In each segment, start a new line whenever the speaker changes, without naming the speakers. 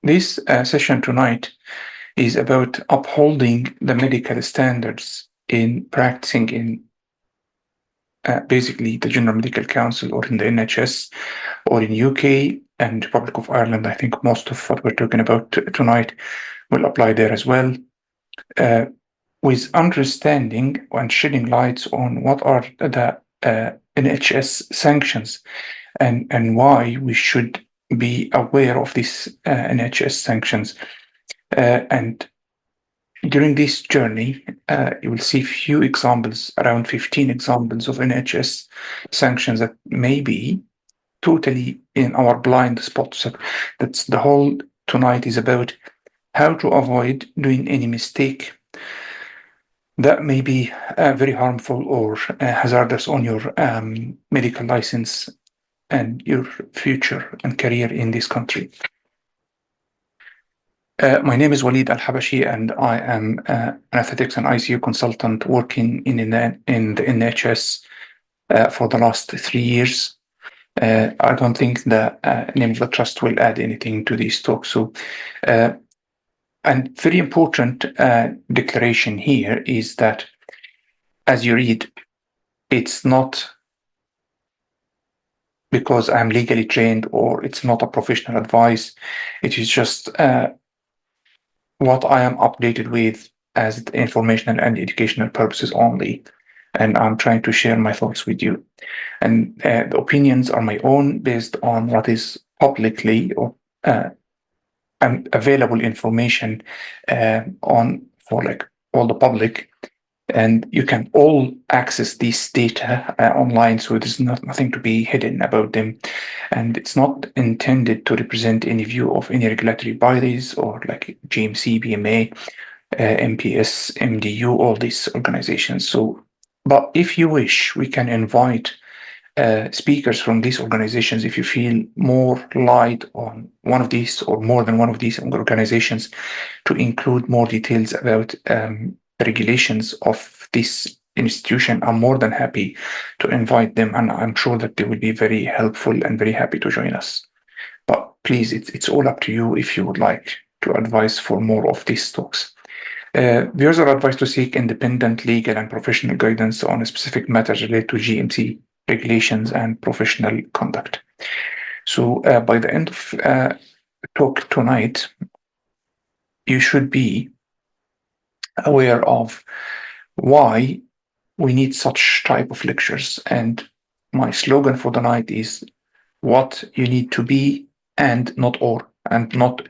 This session tonight is about upholding the medical standards in practicing in basically the General Medical Council or in the NHS or in UK and Republic of Ireland. I think most of what we're talking about tonight will apply there as well. With understanding and shedding lights on what are the NHS sanctions and why we should be aware of these NHS sanctions. And during this journey, you will see few examples, around 15 examples of NHS sanctions that may be totally in our blind spots. So that's the whole tonight is about how to avoid doing any mistake that may be very harmful or hazardous on your medical license and your future and career in this country. My name is Walid Al-Habashi, and I am an anesthetics and ICU consultant working in the NHS for the last 3 years. I don't think the name of the trust will add anything to this talk. So, and very important declaration here is that, as you read, it's not because I'm legally trained or it's not a professional advice. It is just what I am updated with as informational and educational purposes only. And I'm trying to share my thoughts with you. And the opinions are my own based on what is publicly or available information for like all the public. And you can all access this data online, so there's nothing to be hidden about them. And it's not intended to represent any view of any regulatory bodies or like GMC, BMA, MPS, MDU, all these organizations. So, but if you wish, we can invite speakers from these organizations if you feel more light on one of these or more than one of these organizations to include more details about regulations of this institution. I'm more than happy to invite them, and I'm sure that they will be very helpful and very happy to join us. But please, it's all up to you if you would like to advise for more of these talks. Viewers are advised to seek independent legal and professional guidance on specific matters related to GMC regulations and professional conduct. So by the end of talk tonight, you should be aware of why we need such type of lectures. And my slogan for the night is what you need to be and not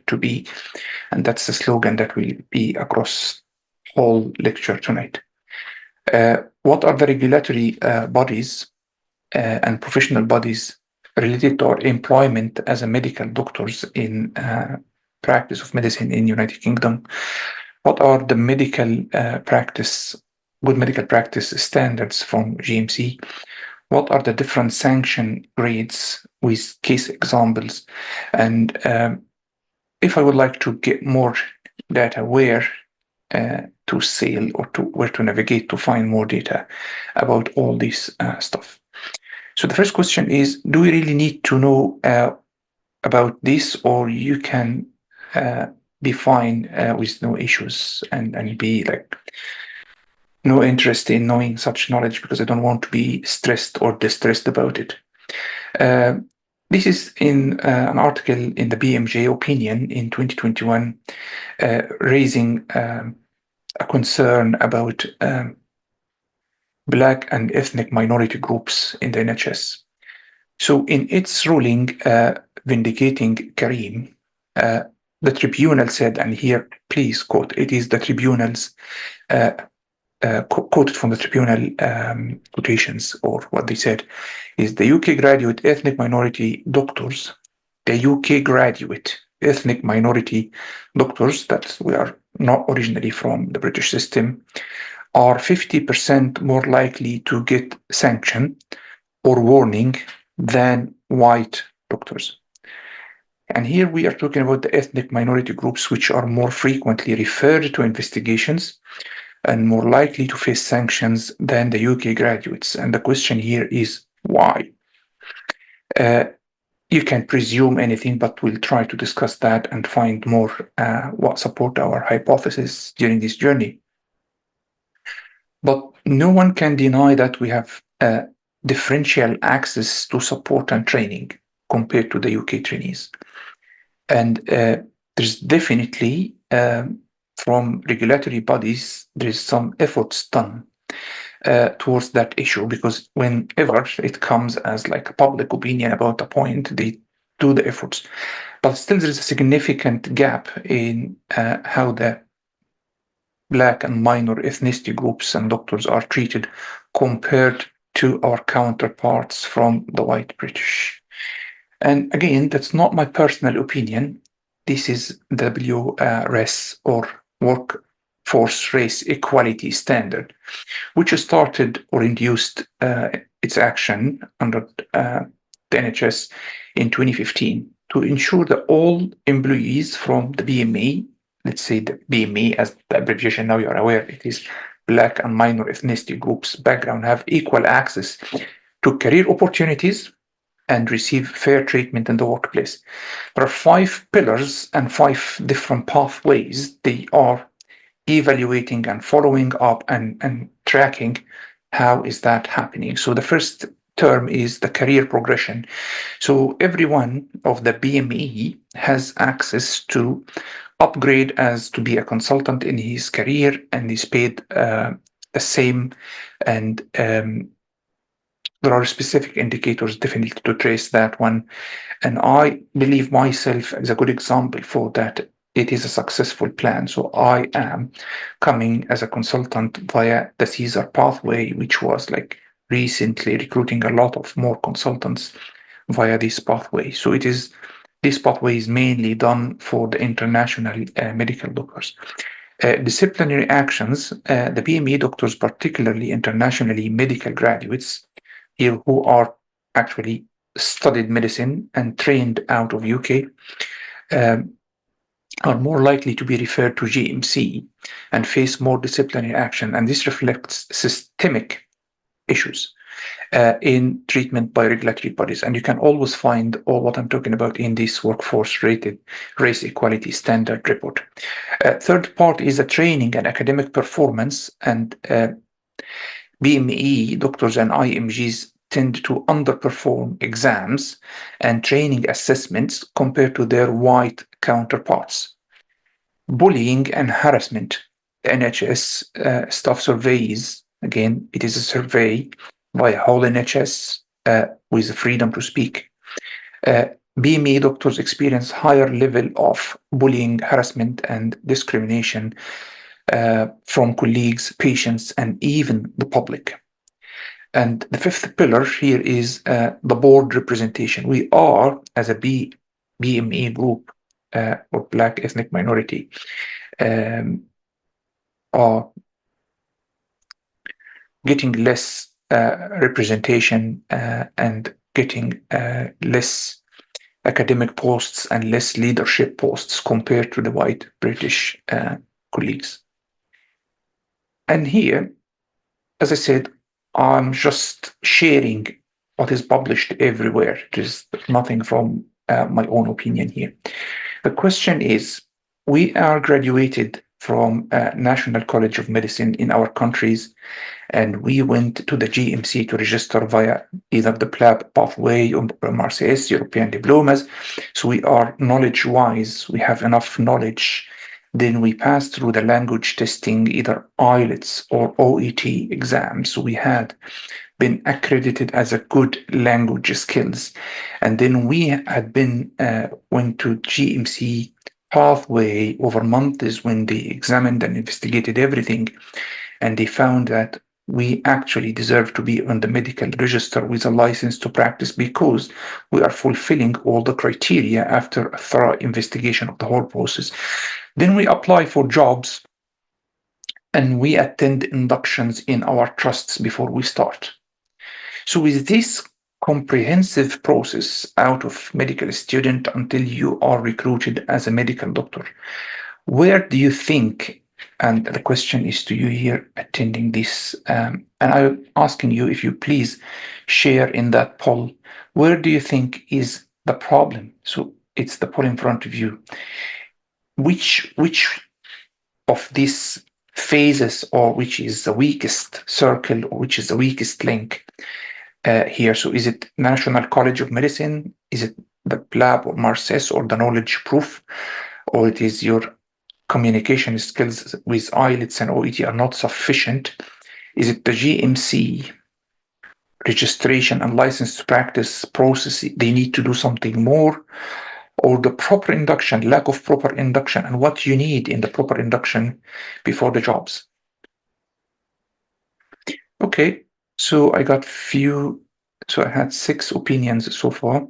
to be. And that's the slogan that will be across whole lecture tonight. What are the regulatory bodies and professional bodies related to our employment as a medical doctors in practice of medicine in United Kingdom? What are the good medical practice standards from GMC? What are the different sanction grades with case examples? And if I would like to get more data, where to sail or where to navigate to find more data about all this stuff. So the first question is, do we really need to know about this, or you can be fine with no issues and be like no interest in knowing such knowledge because I don't want to be stressed or distressed about it. This is in an article in the BMJ opinion in 2021, raising a concern about Black and ethnic minority groups in the NHS. So in its ruling vindicating Karim, the tribunal said, and here please quote, it is the tribunal's quoted from the tribunal quotations, or what they said is the UK graduate ethnic minority doctors, the UK graduate ethnic minority doctors, that we are not originally from the British system, are 50% more likely to get sanction or warning than white doctors. And here we are talking about the ethnic minority groups, which are more frequently referred to investigations and more likely to face sanctions than the UK graduates. And the question here is why? you can presume anything, but we'll try to discuss that and find more what support our hypothesis during this journey. But no one can deny that we have differential access to support and training compared to the UK trainees. And there's definitely, from regulatory bodies, there's some efforts done towards that issue, because whenever it comes as like a public opinion about a point, they do the efforts. But still, there is a significant gap in how the Black and minor ethnicity groups and doctors are treated compared to our counterparts from the white British. And again, that's not my personal opinion. This is WRS, or Workforce Race Equality Standard, which started or induced its action under the NHS in 2015 to ensure that all employees from the BME, let's say the BME as the abbreviation, now you're aware it is Black and minor ethnicity groups background, have equal access to career opportunities and receive fair treatment in the workplace. There are 5 pillars and 5 different pathways they are evaluating and following up and tracking how is that happening. So the first term is the career progression. So everyone of the BME has access to upgrade as to be a consultant in his career, and is paid the same. And there are specific indicators definitely to trace that one. And I believe myself as a good example for that. It is a successful plan. So I am coming as a consultant via the Caesar pathway, which was like recently recruiting a lot of more consultants via this pathway. So this pathway is mainly done for the international medical doctors. Disciplinary actions, the BME doctors, particularly internationally medical graduates here who are actually studied medicine and trained out of UK, are more likely to be referred to GMC and face more disciplinary action. And this reflects systemic issues in treatment by regulatory bodies. And you can always find all what I'm talking about in this Workforce Race Equality Standard report. Third part is the training and academic performance. And BME doctors and IMGs tend to underperform exams and training assessments compared to their white counterparts. Bullying and harassment. The NHS staff surveys, again, it is a survey by whole NHS with the freedom to speak. BME doctors experience higher level of bullying, harassment, and discrimination from colleagues, patients, and even the public. And the fifth pillar here is the board representation. We are, as a BME group or Black ethnic minority, are getting less representation and getting less academic posts and less leadership posts compared to the white British colleagues. And here, as I said, I'm just sharing what is published everywhere. There's nothing from my own opinion here. The question is, we are graduated from National College of Medicine in our countries, and we went to the GMC to register via either the PLAB pathway or MRCS, European Diplomas. So we are knowledge-wise, we have enough knowledge. Then we passed through the language testing, either IELTS or OET exams. So we had been accredited as a good language skills. And then we had been went to GMC pathway over months when they examined and investigated everything. And they found that we actually deserve to be on the medical register with a license to practice, because we are fulfilling all the criteria after a thorough investigation of the whole process. Then we apply for jobs and we attend inductions in our trusts before we start. So with this comprehensive process out of medical student until you are recruited as a medical doctor, where do you think, and the question is to you here attending this, and I'm asking you if you please share in that poll, where do you think is the problem. So it's the poll in front of you. Which of these phases, or which is the weakest circle, or which is the weakest link here? So is it National College of Medicine? Is it the PLAB or MARCES or the knowledge proof? Or it is your communication skills with IELTS and OET are not sufficient? Is it the GMC registration and license to practice process? They need to do something more? Or the proper induction, lack of proper induction, and what you need in the proper induction before the jobs? Okay, so I got so I had 6 opinions so far.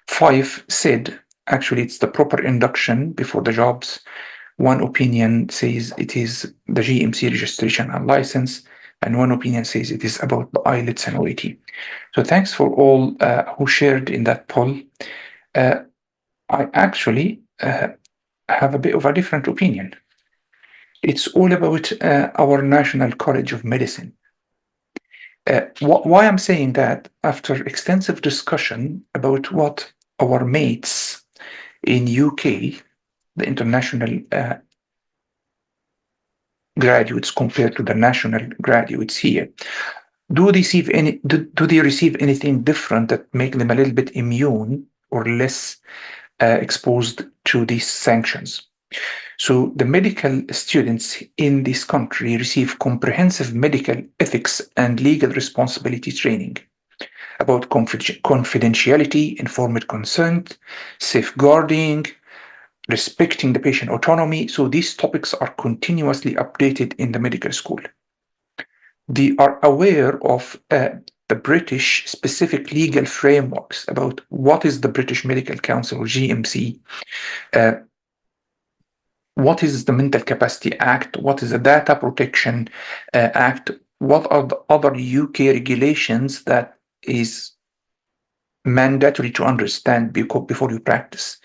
5 said actually it's the proper induction before the jobs. 1 opinion says it is the GMC registration and license, and 1 opinion says it is about the IELTS and OET. So thanks for all who shared in that poll. I actually have a bit of a different opinion. It's all about our National College of Medicine. Why I'm saying that, after extensive discussion about what our mates in UK, the international graduates compared to the national graduates here, do they receive anything different that make them a little bit immune or less exposed to these sanctions? So the medical students in this country receive comprehensive medical ethics and legal responsibility training about confidentiality, informed consent, safeguarding, respecting the patient autonomy. So these topics are continuously updated in the medical school. They are aware of the British specific legal frameworks about what is the British Medical Council, or GMC, what is the Mental Capacity Act, what is the Data Protection Act, what are the other UK regulations that is mandatory to understand before you practice.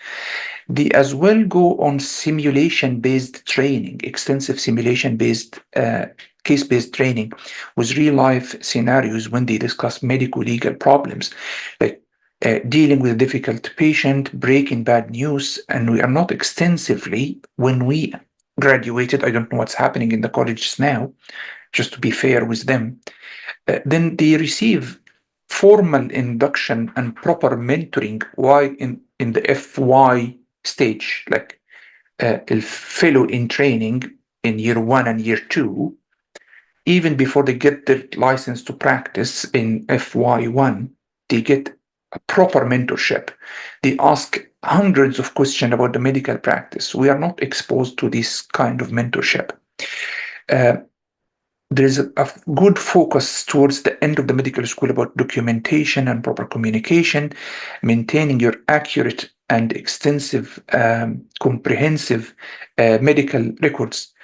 They as well go on simulation-based training, extensive simulation-based case-based training with real-life scenarios when they discuss medical legal problems, like dealing with a difficult patient, breaking bad news. And we are not extensively, when we graduated, I don't know what's happening in the colleges now, just to be fair with them, then they receive formal induction and proper mentoring in the FY stage, like a fellow in training in year 1 and year 2, even before they get their license to practice in FY1, they get a proper mentorship. They ask hundreds of questions about the medical practice. We are not exposed to this kind of mentorship. There's a good focus towards the end of the medical school about documentation and proper communication, maintaining your accurate and extensive, comprehensive medical records.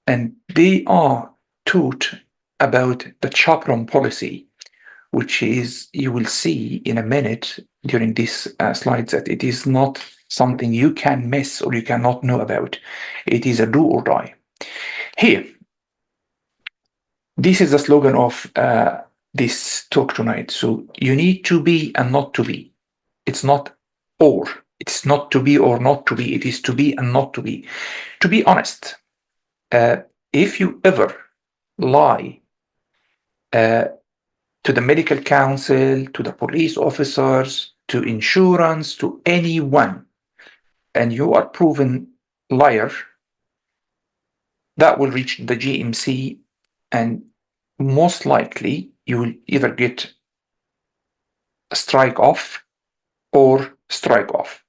And they are taught about the chaperone policy, which is, you will see in a minute during these slides, that it is not something you can miss or you cannot know about. It is a do or die. Here, this is the slogan of this talk tonight. So you need to be and not to be. It's not or. It's not to be or not to be. It is to be and not to be. To be honest, if you ever lie to the medical council, to the police officers, to insurance, to anyone, and you are proven liar, that will reach the GMC, and most likely you will either get a strike off or strike off.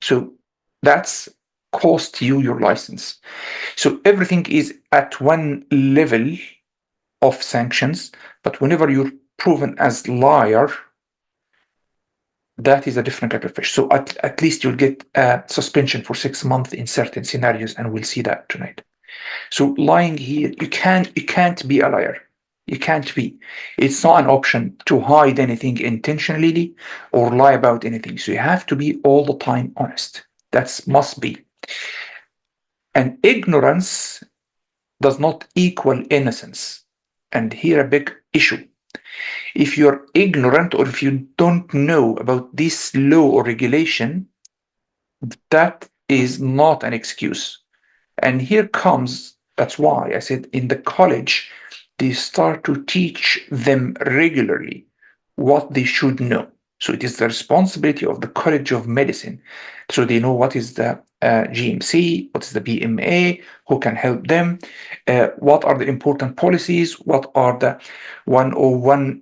So that's cost you your license. So everything is at one level of sanctions, but whenever you're proven as liar, that is a different type of fish. So at least you'll get a suspension for 6 months in certain scenarios, and we'll see that tonight. So lying here, you can't be a liar. You can't be. It's not an option to hide anything intentionally or lie about anything. So you have to be all the time honest. That must be. And ignorance does not equal innocence. And here a big issue. If you're ignorant or if you don't know about this law or regulation, that is not an excuse. And here comes, that's why I said in the college, they start to teach them regularly what they should know. So it is the responsibility of the College of Medicine. So they know what is the GMC, what is the BMA, who can help them, what are the important policies, what are the 101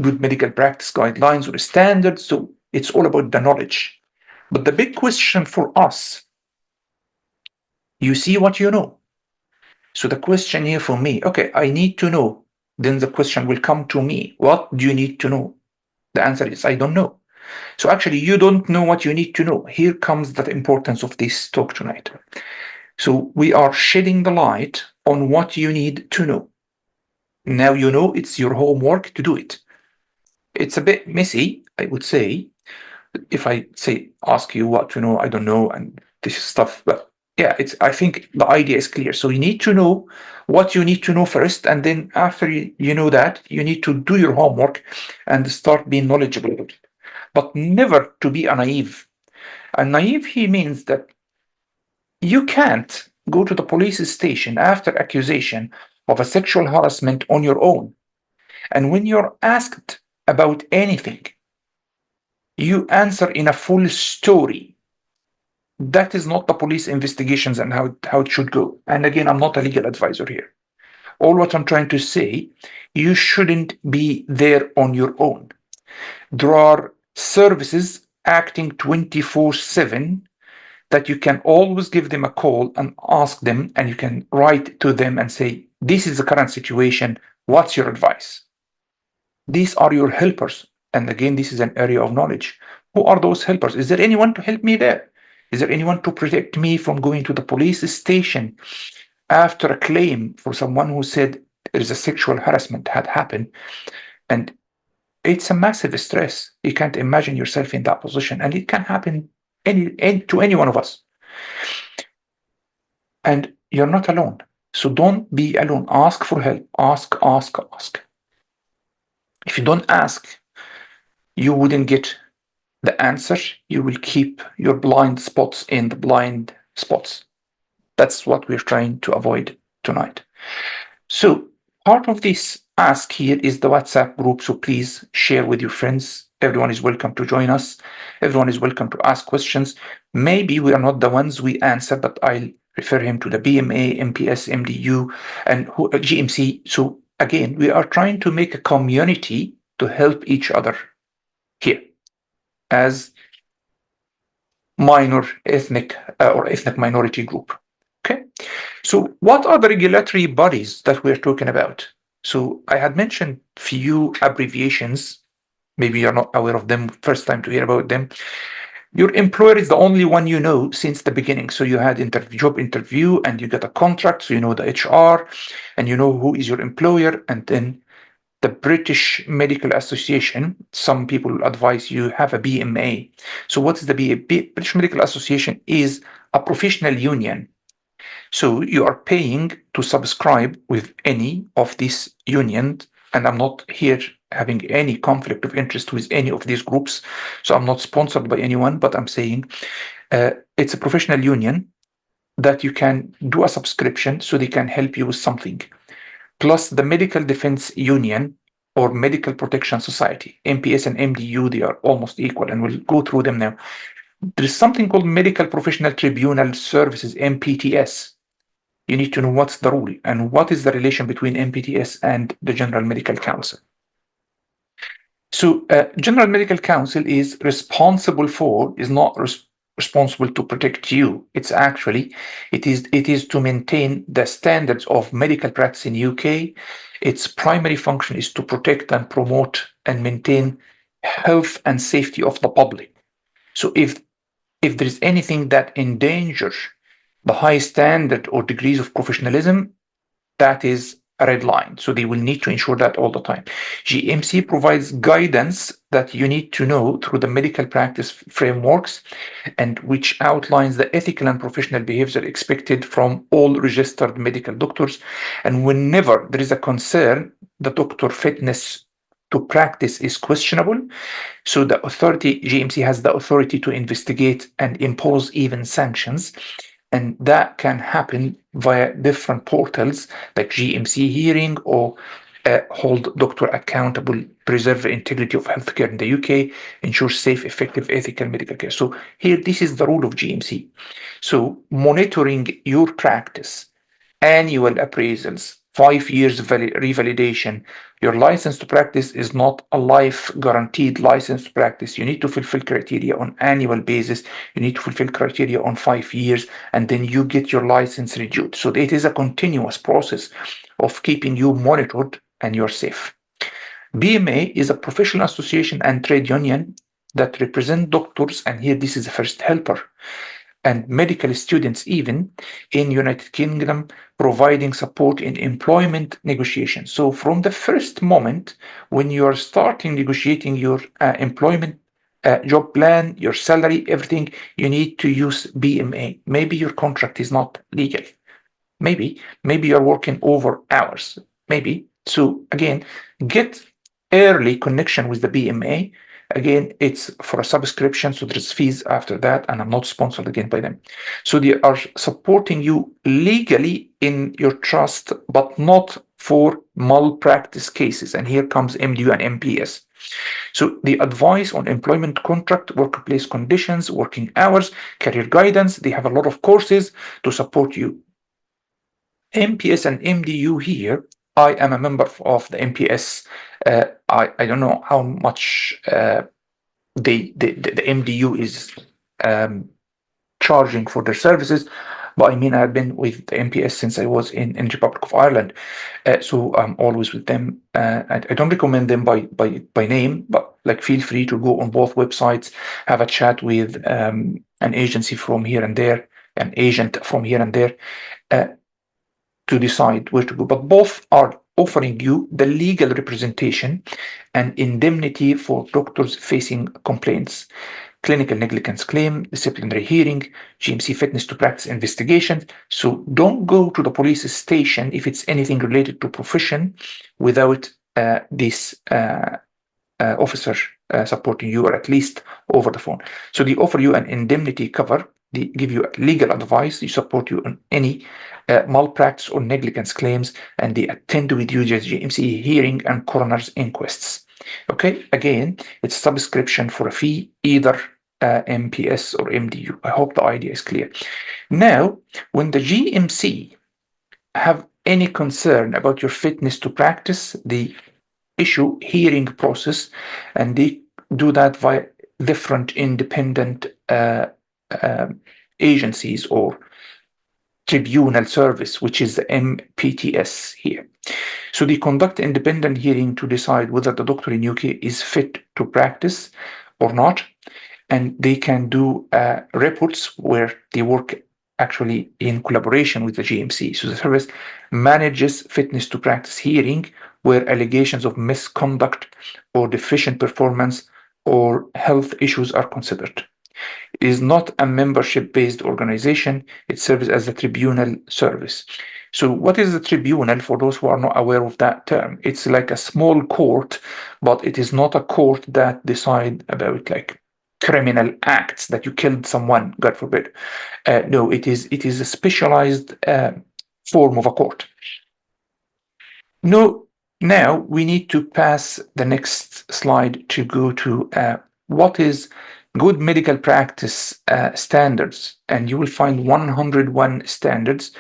good medical practice guidelines or standards. So it's all about the knowledge. But the big question for us, you see what you know. So the question here for me, okay, I need to know. Then the question will come to me, what do you need to know? The answer is, I don't know. So actually, you don't know what you need to know. Here comes the importance of this talk tonight. So we are shedding the light on what you need to know. Now you know it's your homework to do it. It's a bit messy, I would say, if I say ask you what to know, I don't know, and this stuff. But yeah, I think the idea is clear. So you need to know what you need to know first, and then after you know that, you need to do your homework and start being knowledgeable about it. But never to be a naive. And naive he means that you can't go to the police station after accusation of a sexual harassment on your own. And when you're asked about anything, you answer in a full story. That is not the police investigations and how it should go. And again, I'm not a legal advisor here. All what I'm trying to say, you shouldn't be there on your own. There are services acting 24/7 that you can always give them a call and ask them, and you can write to them and say, this is the current situation. What's your advice? These are your helpers. And again, this is an area of knowledge. Who are those helpers? Is there anyone to help me there? Is there anyone to protect me from going to the police station after a claim for someone who said there is a sexual harassment had happened? And it's a massive stress. You can't imagine yourself in that position, and it can happen to any one of us. And you're not alone. So don't be alone. Ask for help. Ask. If you don't ask, you wouldn't get the answer. You will keep your blind spots in the blind spots. That's what we're trying to avoid tonight. So part of this ask here is the WhatsApp group. So please share with your friends. Everyone is welcome to join us. Everyone is welcome to ask questions. Maybe we are not the ones we answer, but I'll refer him to the BMA, MPS, MDU, and GMC. So again, we are trying to make a community to help each other here as minor ethnic or ethnic minority group. Okay, so what are the regulatory bodies that we're talking about? So I had mentioned few abbreviations. Maybe you're not aware of them, first time to hear about them. Your employer is the only one you know since the beginning. So you had job interview and you get a contract, so you know the HR and you know who is your employer. And then the British Medical Association, some people advise you have a BMA. So what is the BMA? British Medical Association is a professional union. So you are paying to subscribe with any of these unions, and I'm not here having any conflict of interest with any of these groups. So I'm not sponsored by anyone, but I'm saying it's a professional union that you can do a subscription so they can help you with something. Plus the Medical Defense Union or Medical Protection Society, MPS and MDU, they are almost equal, and we'll go through them now. There is something called Medical Professional Tribunal Services, MPTS. You need to know what's the rule and what is the relation between MPTS and the General Medical Council. So General Medical Council is not responsible to protect you. It's actually, it is to maintain the standards of medical practice in UK. Its primary function is to protect and promote and maintain health and safety of the public. So if there is anything that endangers the high standard or degrees of professionalism, that is a red line. So they will need to ensure that all the time. GMC provides guidance that you need to know through the medical practice frameworks, and which outlines the ethical and professional behavior expected from all registered medical doctors. And whenever there is a concern, the doctor fitness to practice is questionable. So the authority, GMC has the authority to investigate and impose even sanctions. And that can happen via different portals like GMC Hearing or hold doctor accountable, preserve the integrity of healthcare in the UK, ensure safe, effective, ethical medical care. So here, this is the rule of GMC. So monitoring your practice, annual appraisals, 5 years revalidation. Your license to practice is not a life guaranteed license to practice. You need to fulfill criteria on annual basis. You need to fulfill criteria on 5 years, and then you get your license renewed. So it is a continuous process of keeping you monitored and you're safe. BMA is a professional association and trade union that represent doctors, and here this is the first helper, and medical students even in United Kingdom, providing support in employment negotiations. So from the first moment when you are starting negotiating your employment job plan, your salary, everything, you need to use BMA. Maybe your contract is not legal. Maybe you're working over hours. Maybe. So again, get early connection with the BMA. Again, it's for a subscription, so there's fees after that, and I'm not sponsored again by them. So they are supporting you legally in your trust, but not for malpractice cases. And here comes MDU and MPS. So the advice on employment contract, workplace conditions, working hours, career guidance, they have a lot of courses to support you. MPS and MDU here, I am a member of the MPS. I don't know how much the MDU is charging for their services, but I mean, I've been with the MPS since I was in Republic of Ireland, so I'm always with them. I don't recommend them by name, but like feel free to go on both websites, have a chat with an agency from here and there, an agent from here and there, to decide where to go. But both are offering you the legal representation and indemnity for doctors facing complaints, clinical negligence claim, disciplinary hearing, GMC fitness to practice investigation. So don't go to the police station if it's anything related to profession without this officer supporting you, or at least over the phone. So they offer you an indemnity cover. They give you legal advice. They support you on any malpractice or negligence claims, and they attend with you just GMC hearing and coroner's inquests. Okay, again, it's subscription for a fee, either MPS or MDU. I hope the idea is clear. Now, when the GMC have any concern about your fitness to practice, they issue hearing process, and they do that via different independent agencies or tribunal service, which is the MPTS here. So they conduct independent hearing to decide whether the doctor in UK is fit to practice or not, and they can do reports where they work actually in collaboration with the GMC. So the service manages fitness to practice hearing where allegations of misconduct or deficient performance or health issues are considered. It is not a membership-based organization. It serves as a tribunal service. So what is a tribunal, for those who are not aware of that term? It's like a small court, but it is not a court that decide about like criminal acts, that you killed someone, God forbid. No, it is a specialized form of a court. No, now we need to pass the next slide to go to what is good medical practice standards, and you will find 101 standards,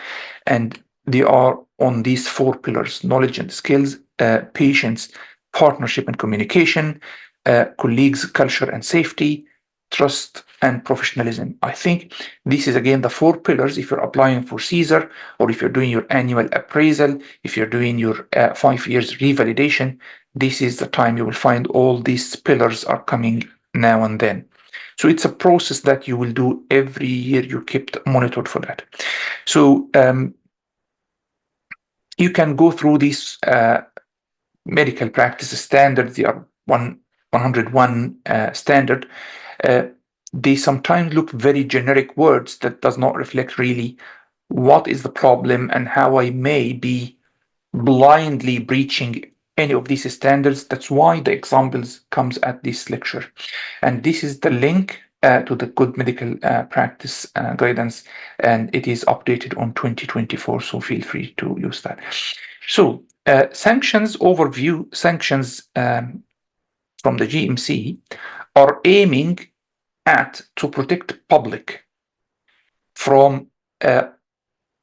and they are on these 4 pillars: knowledge and skills, patients, partnership and communication, colleagues, culture and safety, trust and professionalism. I think this is again the 4 pillars. If you're applying for Caesar, or if you're doing your annual appraisal, if you're doing your 5 years revalidation, this is the time you will find all these pillars are coming now and then. So it's a process that you will do every year. You kept monitored for that. So you can go through these medical practice standards. They are 101 standard. They sometimes look very generic words that does not reflect really what is the problem and how I may be blindly breaching any of these standards. That's why the examples comes at this lecture. And this is the link to the good medical practice guidance, and it is updated on 2024, so feel free to use that. So sanctions overview. Sanctions from the GMC are aiming at to protect public from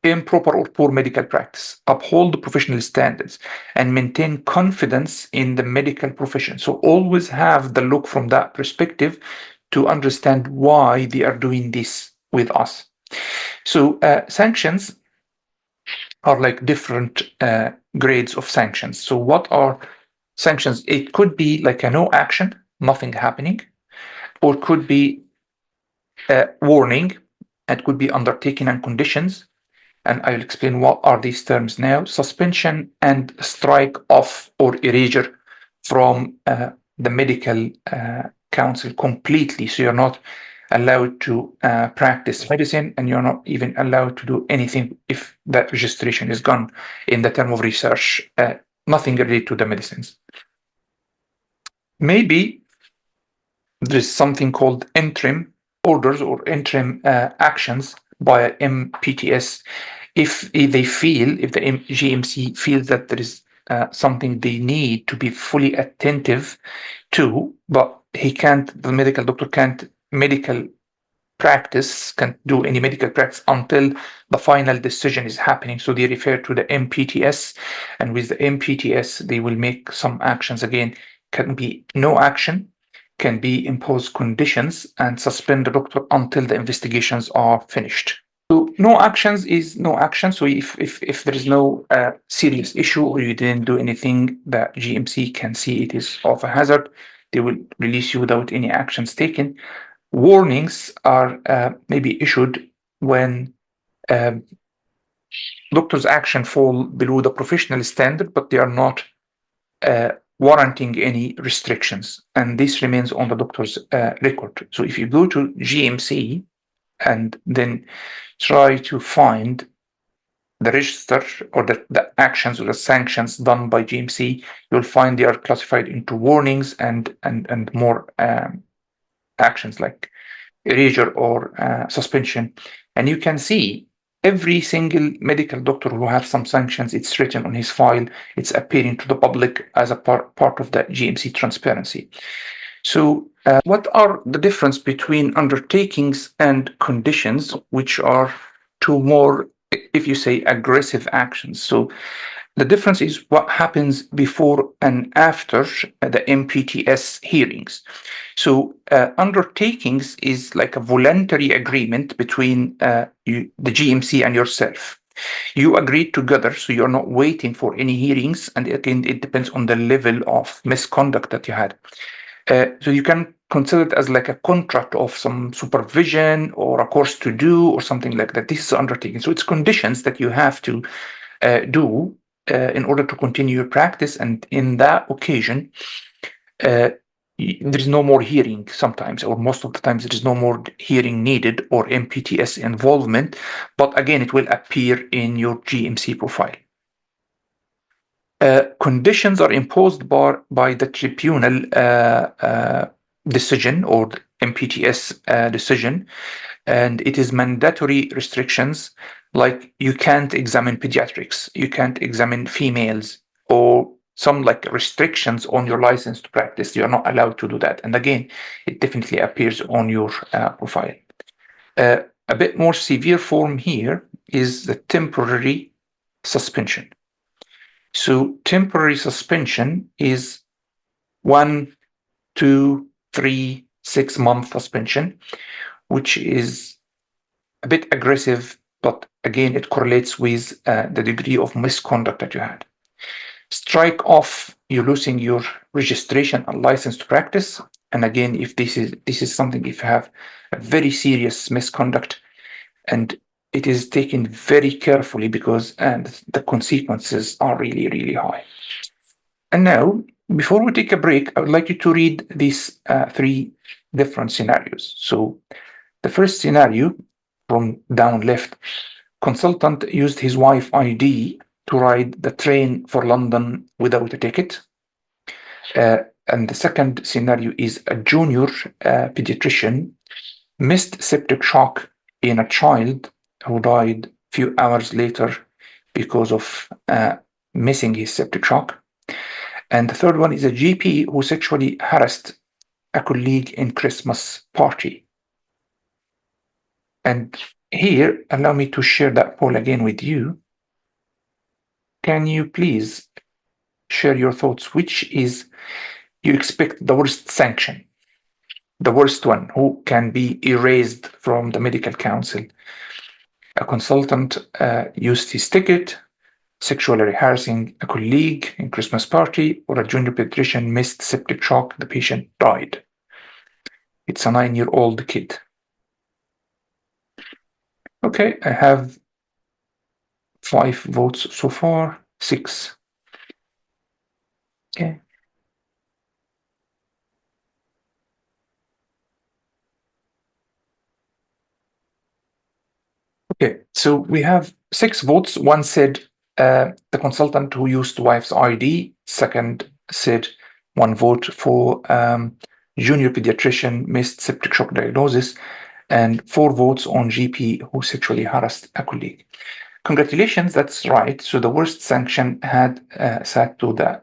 improper or poor medical practice, uphold professional standards, and maintain confidence in the medical profession. So always have the look from that perspective to understand why they are doing this with us. So sanctions are like different grades of sanctions. So what are sanctions? It could be like a no action, nothing happening, or it could be a warning. It could be undertaking and conditions. And I'll explain what are these terms now. Suspension and strike off or erasure from the medical council completely. So you're not allowed to practice medicine, and you're not even allowed to do anything if that registration is gone in the term of research, nothing related to the medicines. Maybe there's something called interim orders or interim actions by MPTS. If they feel, if the GMC feels that there is something they need to be fully attentive to, but the medical doctor can't do any medical practice until the final decision is happening. So they refer to the MPTS, and with the MPTS, they will make some actions. Again, can be no action, can be impose conditions and suspend the doctor until the investigations are finished. So no actions is no action. So if there is no serious issue or you didn't do anything that GMC can see it is of a hazard, they will release you without any actions taken. Warnings are maybe issued when doctors' action fall below the professional standard, but they are not warranting any restrictions, and this remains on the doctor's record. So if you go to GMC and then try to find the register or the actions or the sanctions done by GMC, you'll find they are classified into warnings and more actions like erasure or suspension. And you can see every single medical doctor who has some sanctions, it's written on his file, it's appearing to the public as a part of the GMC transparency. So what are the difference between undertakings and conditions, which are two more, if you say, aggressive actions? So the difference is what happens before and after the MPTS hearings. So undertakings is like a voluntary agreement between the GMC and yourself. You agreed together, so you're not waiting for any hearings. And again, it depends on the level of misconduct that you had. So you can consider it as like a contract of some supervision or a course to do or something like that. This is undertaking. So it's conditions that you have to do in order to continue your practice. And in that occasion, there is no more hearing sometimes, or most of the times there is no more hearing needed or MPTS involvement. But again, it will appear in your GMC profile. Conditions are imposed by the tribunal decision or MPTS decision, and it is mandatory restrictions like you can't examine pediatrics, you can't examine females, or some like restrictions on your license to practice. You're not allowed to do that. And again, it definitely appears on your profile. A bit more severe form here is the temporary suspension. So temporary suspension is 1, 2, 3, 6 month suspension, which is a bit aggressive, but again, it correlates with the degree of misconduct that you had. Strike off, you're losing your registration and license to practice. And again, if this is something, if you have a very serious misconduct, and it is taken very carefully because the consequences are really, really high. And now, before we take a break, I would like you to read these three different scenarios. So the first scenario from down left, consultant used his wife ID to ride the train for London without a ticket. And the second scenario is a junior pediatrician missed septic shock in a child who died a few hours later because of missing his septic shock. And the third one is a GP who sexually harassed a colleague in Christmas party. And here, allow me to share that poll again with you. Can you please share your thoughts? Which is you expect the worst sanction? The worst one, who can be erased from the medical council? A consultant used his ticket, sexually harassing a colleague in Christmas party, or a junior pediatrician missed septic shock, the patient died. It's a 9-year-old kid. Okay, I have 5 votes so far, 6. Okay. Okay, so we have 6 votes. One said the consultant who used wife's ID. Second said 1 vote for junior pediatrician missed septic shock diagnosis, and 4 votes on GP who sexually harassed a colleague. Congratulations, that's right. So the worst sanction had sat to the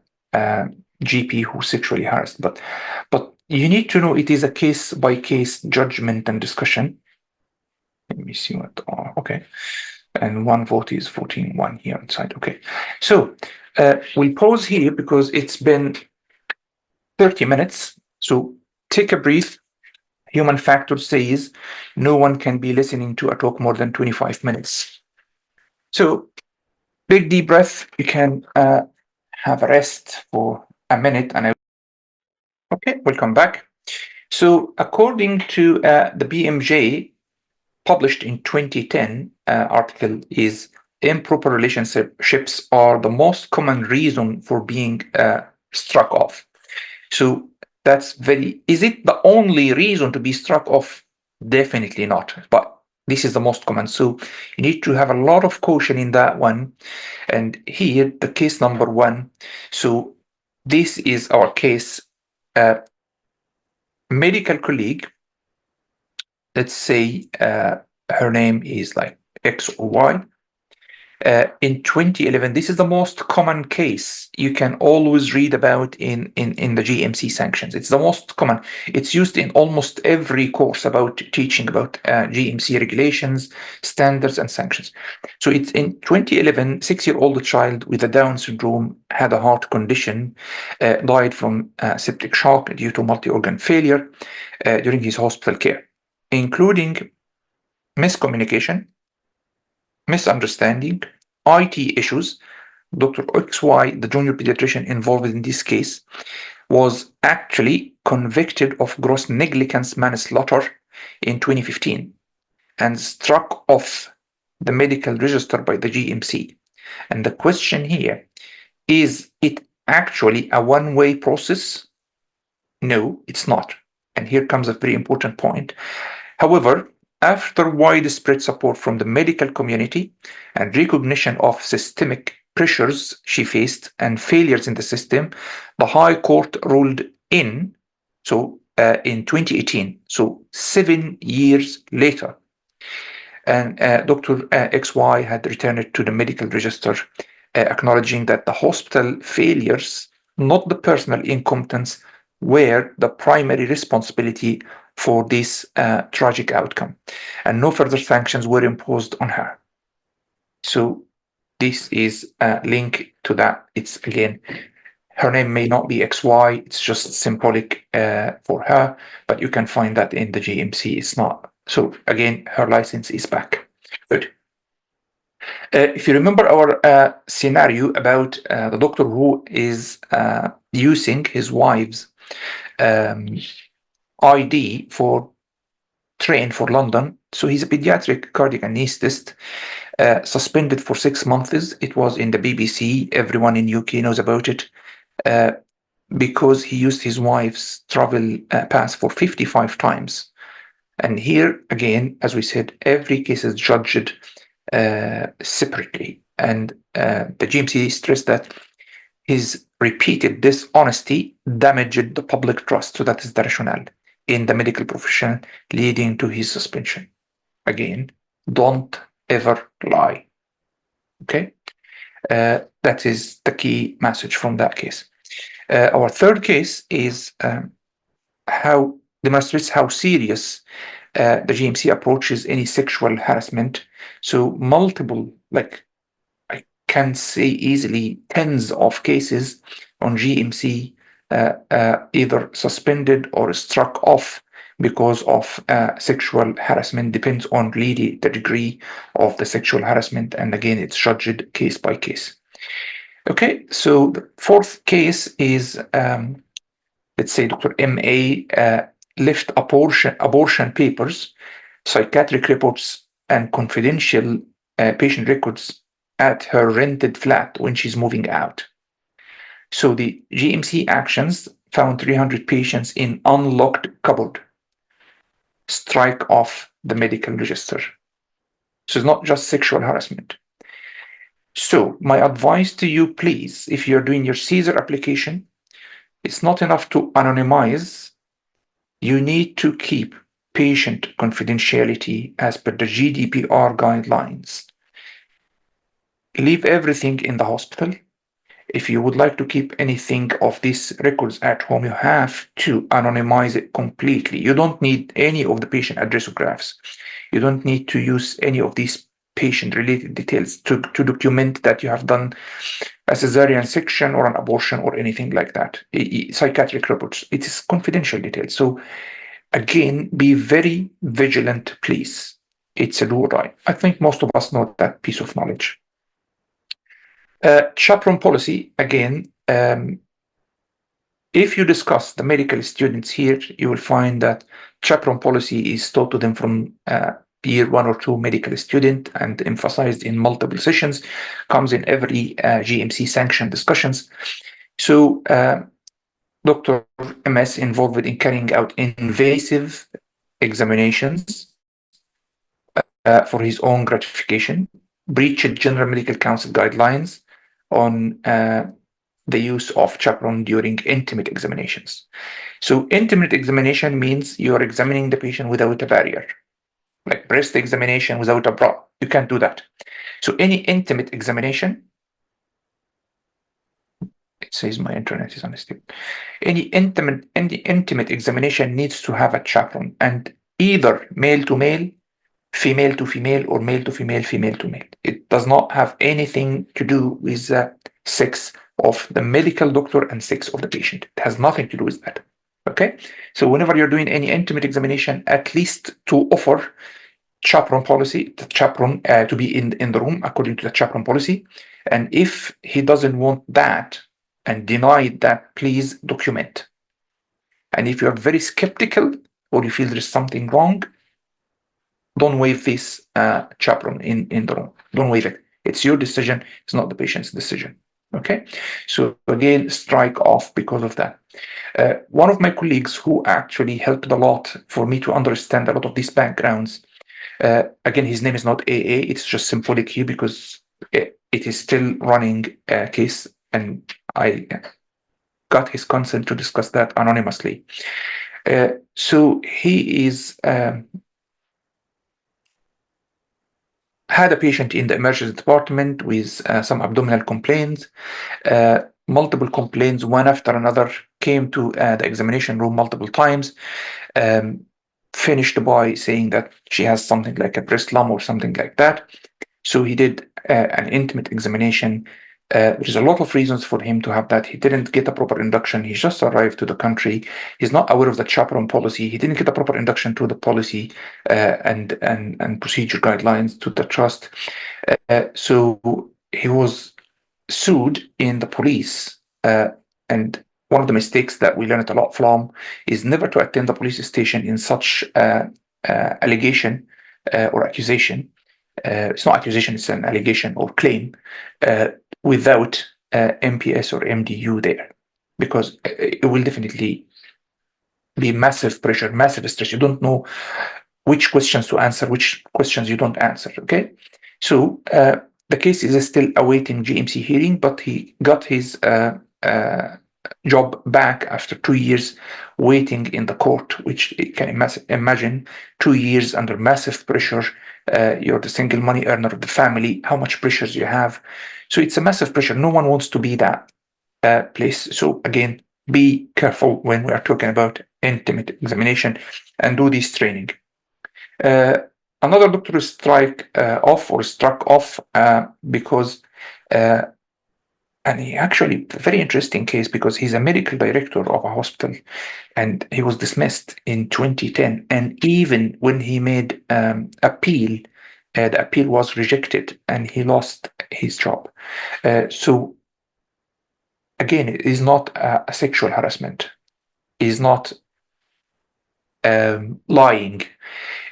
GP who sexually harassed. But you need to know it is a case-by-case judgment and discussion. Let me see what are, okay. And 1 vote is 14-1 here inside. Okay. So we'll pause here because it's been 30 minutes. So take a breath. Human factor says no one can be listening to a talk more than 25 minutes. So big deep breath. You can have a rest for a minute. And okay, welcome back. So according to the BMJ, published in 2010 article is improper relationships are the most common reason for being struck off. So that's is it the only reason to be struck off? Definitely not, but this is the most common. So you need to have a lot of caution in that one. And here, the case number 1. So this is our case. Medical colleague, let's say her name is like X or Y. In 2011, this is the most common case you can always read about in the GMC sanctions. It's the most common. It's used in almost every course about teaching about GMC regulations, standards, and sanctions. So it's in 2011, 6-year-old child with a Down syndrome had a heart condition, died from septic shock due to multi-organ failure during his hospital care, including miscommunication, misunderstanding, IT issues. Dr. XY, the junior pediatrician involved in this case, was actually convicted of gross negligence manslaughter in 2015 and struck off the medical register by the GMC. And the question here, is it actually a one-way process? No, it's not. And here comes a very important point. However, after widespread support from the medical community and recognition of systemic pressures she faced and failures in the system, the High Court ruled in 2018, so 7 years later. And Dr. XY had returned to the medical register, acknowledging that the hospital failures, not the personal incompetence, were the primary responsibility for this tragic outcome, and no further sanctions were imposed on her. So this is a link to that. It's again, her name may not be XY, it's just symbolic for her, but you can find that in the GMC. It's not. So again, her license is back. Good. If you remember our scenario about the doctor who is using his wife's ID for train for London, So he's a pediatric cardiac anesthetist, suspended for 6 months. It was in the BBC. Everyone in UK knows about it. Because he used his wife's travel pass for 55 times. And here, again, as we said, every case is judged separately. And the GMC stressed that his repeated dishonesty damaged the public trust. So that is the rationale in the medical profession leading to his suspension. Again, don't ever lie. Okay? That is the key message from that case. Our third case is how demonstrates how serious the GMC approaches any sexual harassment. So multiple, like I can say easily, tens of cases on GMC either suspended or struck off because of sexual harassment. Depends on really the degree of the sexual harassment, and again, it's judged case by case. Okay, so the fourth case is, let's say Dr. M.A. Left abortion papers, psychiatric reports, and confidential patient records at her rented flat when she's moving out. So the GMC actions found 300 patients in unlocked cupboard, strike off the medical register. So it's not just sexual harassment. So my advice to you, please, if you're doing your Caesar application, it's not enough to anonymize. You need to keep patient confidentiality as per the GDPR guidelines. Leave everything in the hospital. If you would like to keep anything of these records at home, you have to anonymize it completely. You don't need any of the patient addressographs. You don't need to use any of these patient-related details to document that you have done a cesarean section or an abortion or anything like that. Psychiatric reports, it is confidential details. So again, be very vigilant, please. It's a do or die. I think most of us know that piece of knowledge. Chaperone policy, again, if you discuss the medical students here, you will find that chaperone policy is taught to them from year 1 or 2 medical student and emphasized in multiple sessions, comes in every GMC sanction discussions. So Dr. MS involved in carrying out invasive examinations for his own gratification, breached General Medical Council guidelines on the use of chaperone during intimate examinations. So intimate examination means you're examining the patient without a barrier, like breast examination without a bra. You can't do that. So any intimate examination, it says my internet is unstable. Any intimate examination needs to have a chaperone, and either male to male, female to female, or male to female, female to male. It does not have anything to do with the sex of the medical doctor and sex of the patient. It has nothing to do with that. Okay, so whenever you're doing any intimate examination, at least to offer chaperone policy, the chaperone to be in the room according to the chaperone policy. And if he doesn't want that and deny that, please document. And if you're very skeptical or you feel there's something wrong, don't waive this chaperone in the room. Don't waive it. It's your decision. It's not the patient's decision. Okay, so again, strike off because of that. One of my colleagues who actually helped a lot for me to understand a lot of these backgrounds, again, his name is not AA, it's just symbolic here because it is still running a case, and I got his consent to discuss that anonymously. So he is had a patient in the emergency department with some abdominal complaints, multiple complaints, one after another, came to the examination room multiple times, finished by saying that she has something like a breast lump or something like that. So he did an intimate examination. There's a lot of reasons for him to have that. He didn't get a proper induction. He just arrived to the country. He's not aware of the chaperone policy. He didn't get a proper induction to the policy and procedure guidelines to the trust. So he was sued in the police. And one of the mistakes that we learned a lot from is never to attend the police station in such allegation or accusation. It's not accusation, it's an allegation or claim without MPS or MDU there, because it will definitely be massive pressure, massive stress. You don't know which questions to answer, which questions you don't answer. Okay, so the case is still awaiting GMC hearing, but he got his job back after 2 years waiting in the court, which you can imagine 2 years under massive pressure. You're the single money earner of the family, how much pressures you have. So it's a massive pressure. No one wants to be that place. So again, be careful when we are talking about intimate examination and do this training. Another doctor is struck off because and he actually, very interesting case, because he's a medical director of a hospital and he was dismissed in 2010. And even when he made appeal, the appeal was rejected and he lost his job. So again, it is not a sexual harassment. It is not lying.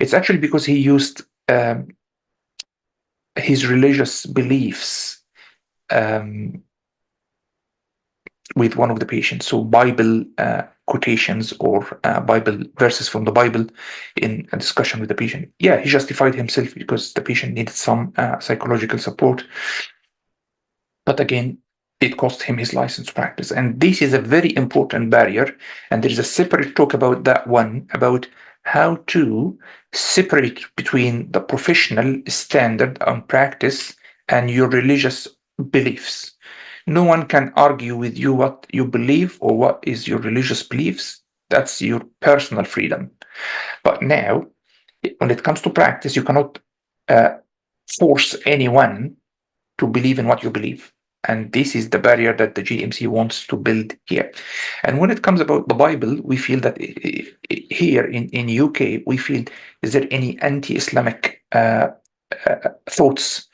It's actually because he used his religious beliefs with one of the patients. So Bible quotations or Bible verses from the Bible in a discussion with the patient. Yeah, he justified himself because the patient needed some psychological support. But again, it cost him his license to practice. And this is a very important barrier. And there is a separate talk about that one, about how to separate between the professional standard on practice and your religious beliefs. No one can argue with you what you believe or what is your religious beliefs. That's your personal freedom. But now, when it comes to practice, you cannot force anyone to believe in what you believe. And this is the barrier that the GMC wants to build here. And when it comes about the Bible, we feel that here in UK, we feel, is there any anti-Islamic thoughts?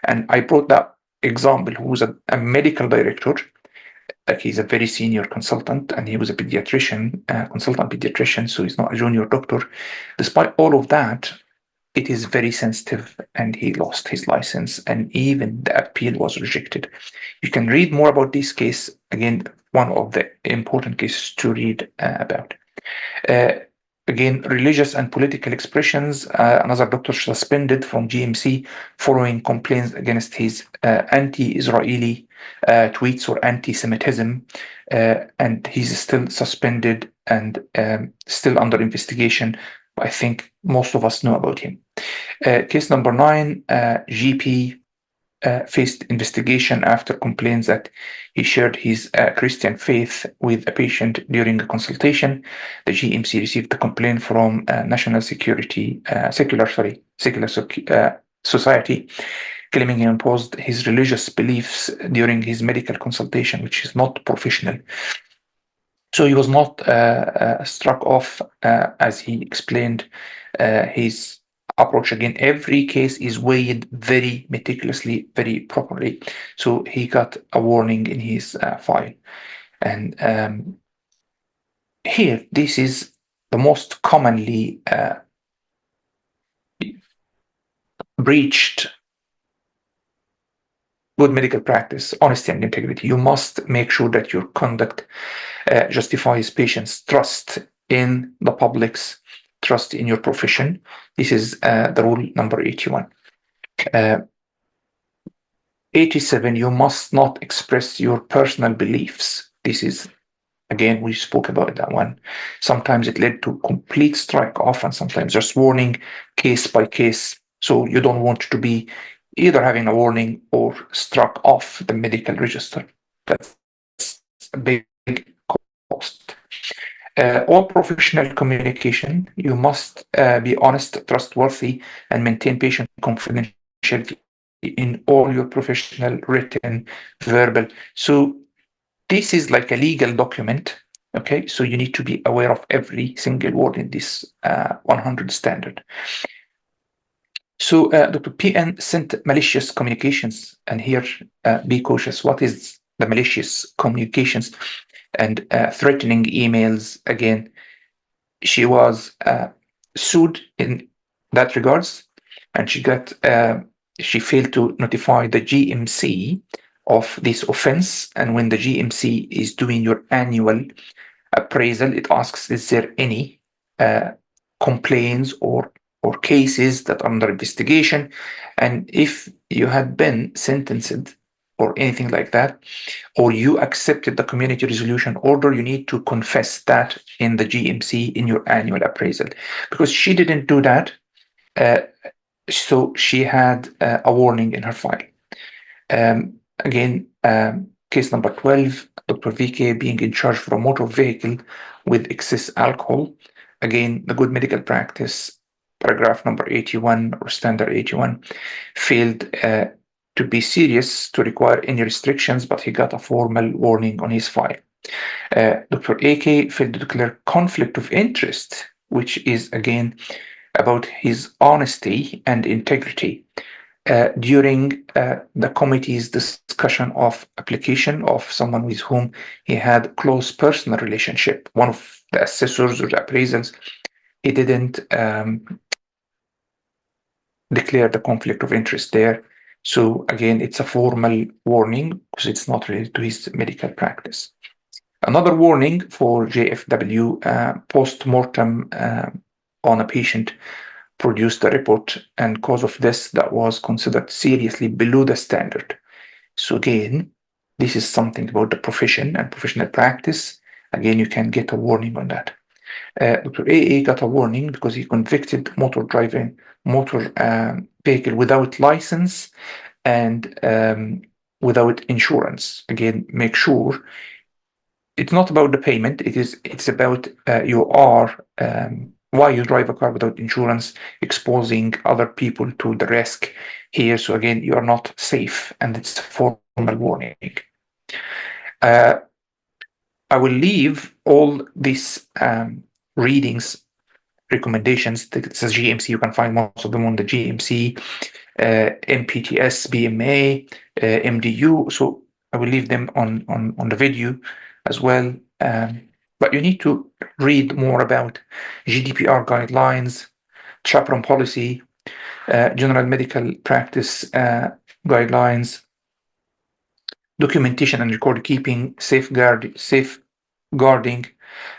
And I brought that example, who was a medical director. He's a very senior consultant and he was a pediatrician, consultant pediatrician, so he's not a junior doctor. Despite all of that, it is very sensitive and he lost his license and even the appeal was rejected. You can read more about this case. Again, one of the important cases to read about. Again, religious and political expressions. Another doctor suspended from GMC following complaints against his anti-Israeli tweets or anti-Semitism, and he's still suspended and still under investigation. I think most of us know about him. Case number 9, GP faced investigation after complaints that he shared his Christian faith with a patient during a consultation. The GMC received the complaint from National Secular Society, claiming he imposed his religious beliefs during his medical consultation, which is not professional. So he was not struck off, as he explained his approach. Again, every case is weighed very meticulously, very properly. So he got a warning in his file. And here, this is the most commonly breached good medical practice, honesty and integrity. You must make sure that your conduct justifies patients' trust in the public's trust in your profession. This is the rule number 81. 87, you must not express your personal beliefs. This is, again, we spoke about that one. Sometimes it led to complete strike off and sometimes just warning case by case. So you don't want to be either having a warning or struck off the medical register. That's a big cost. All professional communication, you must be honest, trustworthy, and maintain patient confidentiality in all your professional, written, verbal. So this is like a legal document. Okay, so you need to be aware of every single word in this 100 standard. So Dr. PN sent malicious communications, and here be cautious. What is the malicious communications? And threatening emails. Again, she was sued in that regards. and she failed to notify the GMC of this offense. And when the GMC is doing your annual appraisal, it asks, is there any complaints or cases that are under investigation? And if you had been sentenced or anything like that, or you accepted the community resolution order, you need to confess that in the GMC in your annual appraisal. Because she didn't do that, so she had a warning in her file. Again, case number 12, Dr. VK being in charge for a motor vehicle with excess alcohol. Again, the good medical practice, paragraph number 81 or standard 81, failed to be serious to require any restrictions, but he got a formal warning on his file. Dr. AK failed to declare conflict of interest, which is again about his honesty and integrity. During the committee's discussion of application of someone with whom he had close personal relationship, one of the assessors or the appraisals, he didn't declare the conflict of interest there. So again, it's a formal warning because it's not related to his medical practice. Another warning for JFW, post-mortem on a patient produced a report and cause of death that was considered seriously below the standard. So again, this is something about the profession and professional practice. Again, you can get a warning on that. Dr. AA got a warning because he convicted motor vehicle without license and without insurance. Again, make sure it's not about the payment. It's about why you drive a car without insurance, exposing other people to the risk here. So again, you are not safe, and it's a formal warning. I will leave all these readings, recommendations. It says GMC. You can find most of them on the GMC, MPTS, BMA, MDU. So I will leave them on the video as well. But you need to read more about GDPR guidelines, chaperone policy, general medical practice guidelines, documentation and record keeping, safeguarding,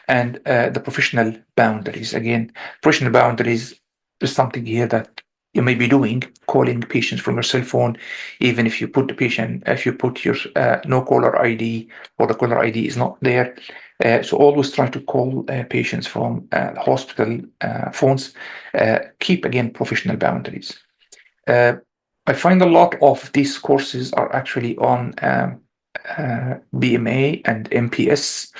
and the professional boundaries. Again, professional boundaries is something here that you may be doing, calling patients from your cell phone, even if you put your no caller ID or the caller ID is not there. So always try to call patients from hospital phones. Keep, again, professional boundaries. I find a lot of these courses are actually on BMA and MPS.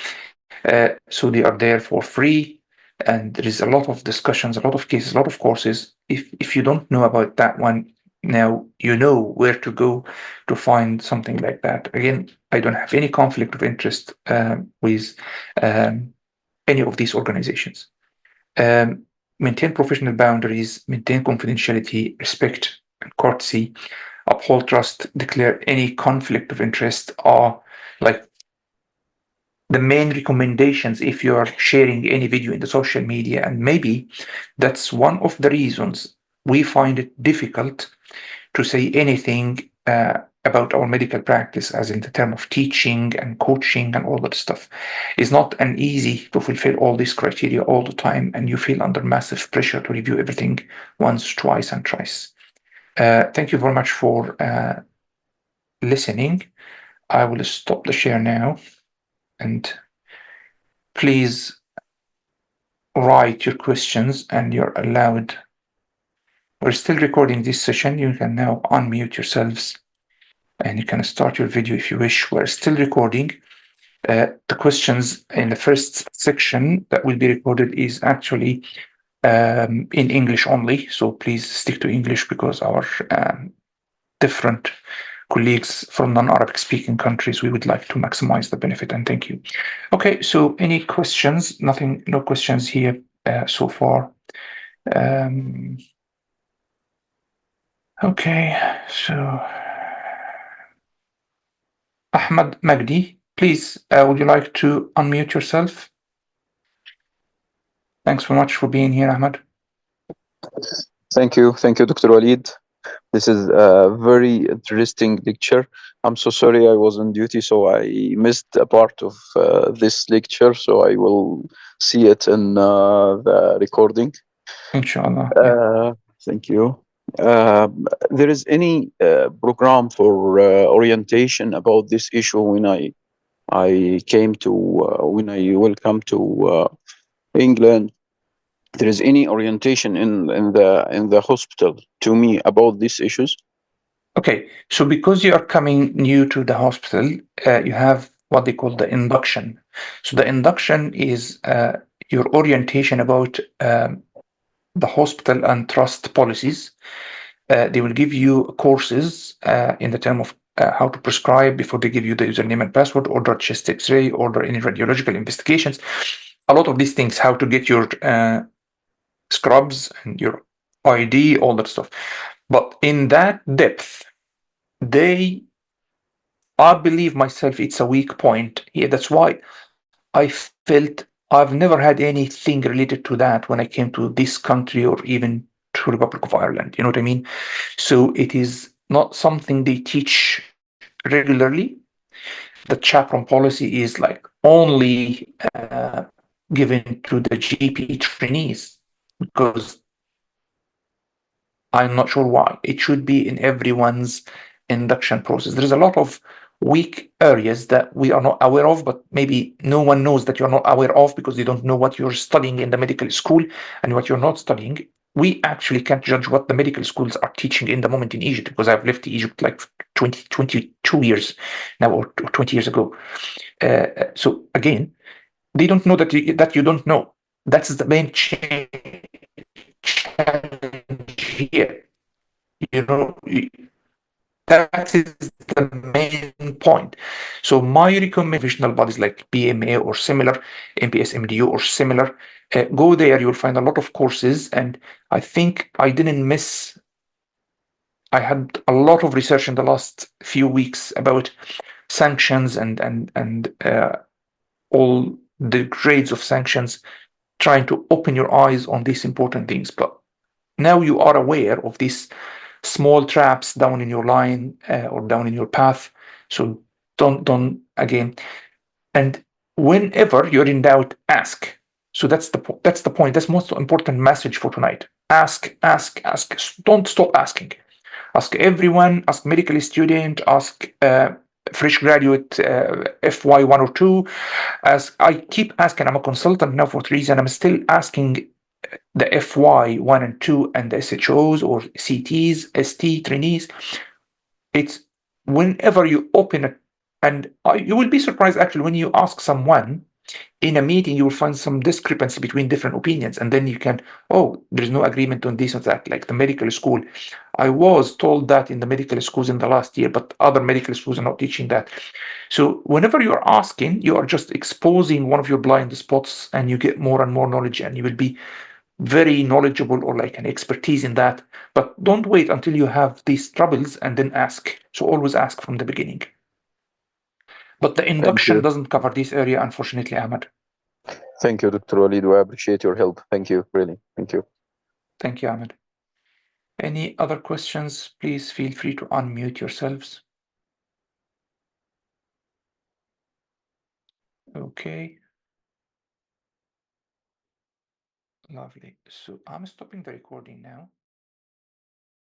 So they are there for free, and there is a lot of discussions, a lot of cases, a lot of courses. If you don't know about that one, now you know where to go to find something like that. Again, I don't have any conflict of interest with any of these organizations. Maintain professional boundaries, maintain confidentiality, respect and courtesy, uphold trust, declare any conflict of interest are like the main recommendations if you are sharing any video in the social media. And maybe that's one of the reasons we find it difficult to say anything about our medical practice, as in the term of teaching and coaching and all that stuff. It's not an easy to fulfill all these criteria all the time, and you feel under massive pressure to review everything once, twice, and thrice. Thank you very much for listening. I will stop the share now, and please write your questions, and you're allowed. We're still recording this session. You can now unmute yourselves and you can start your video if you wish. We're still recording. The questions in the first section that will be recorded is actually in English only. So please stick to English because our different colleagues from non-Arabic speaking countries, we would like to maximize the benefit, and thank you. Okay, so any questions? No questions here so far. Okay, so Ahmad Magdi, please, would you like to unmute yourself? Thanks so much for being here, Ahmad.
Thank you, Dr. Walid. This is a very interesting lecture. I'm so sorry I was on duty, so I missed a part of this lecture. So I will see it in the recording.
Inshallah. Yeah.
Uh, Thank you. There is any program for orientation about this issue I came to when I welcome to England. There is any orientation in the hospital to me about these issues?
Okay. So because you are coming new to the hospital, you have what they call the induction. So the induction is your orientation about the hospital and trust policies. They will give you courses in the term of how to prescribe before they give you the username and password, order chest X-ray, order any radiological investigations. A lot of these things, how to get your scrubs and your ID, all that stuff. But in that depth, they, I believe myself, it's a weak point here. That's why I felt I've never had anything related to that when I came to this country or even to Republic of Ireland. You know what I mean? So it is not something they teach regularly. The chaperone policy is like only given to the GP trainees because I'm not sure why. It should be in everyone's induction process. There's a lot of weak areas that we are not aware of, but maybe no one knows that you're not aware of because you don't know what you're studying in the medical school and what you're not studying. We actually can't judge what the medical schools are teaching in the moment in Egypt because I've lived in Egypt like 22 years now or 20 years ago. So again, they don't know that you don't know. That's the main challenge here. You know, that is the main point. So my recommendation, bodies like PMA or similar, MPS, MDU or similar, go there. You'll find a lot of courses, and I think I didn't miss. I had a lot of research in the last few weeks about sanctions and all the grades of sanctions, trying to open your eyes on these important things. But now you are aware of these small traps down in your line or down in your path. So don't again. And whenever you're in doubt, ask. So that's the point. That's the most important message for tonight. Ask, ask, ask. Don't stop asking. Ask everyone. Ask medical student. Ask fresh graduate FY1 or two. As I keep asking, I'm a consultant now for 3 years, and I'm still asking the FY1 and 2 and the SHOs or CTs, ST trainees. It's whenever you open it, and you will be surprised actually when you ask someone in a meeting, you will find some discrepancy between different opinions, and then you can, oh, there's no agreement on this or that. Like the medical school, I was told that in the medical schools in the last year, but other medical schools are not teaching that. So whenever you are asking, you are just exposing one of your blind spots, and you get more and more knowledge, and you will be very knowledgeable or like an expertise in that. But don't wait until you have these troubles and then ask. So always ask from the beginning. But the
Thank
induction
you.
doesn't cover this area, unfortunately, Ahmed.
Thank you, Dr. Walid. I appreciate your help. Thank you, really. Thank you.
Thank you, Ahmed. Any other questions? Please feel free to unmute yourselves. Okay, lovely. So I'm stopping the recording now.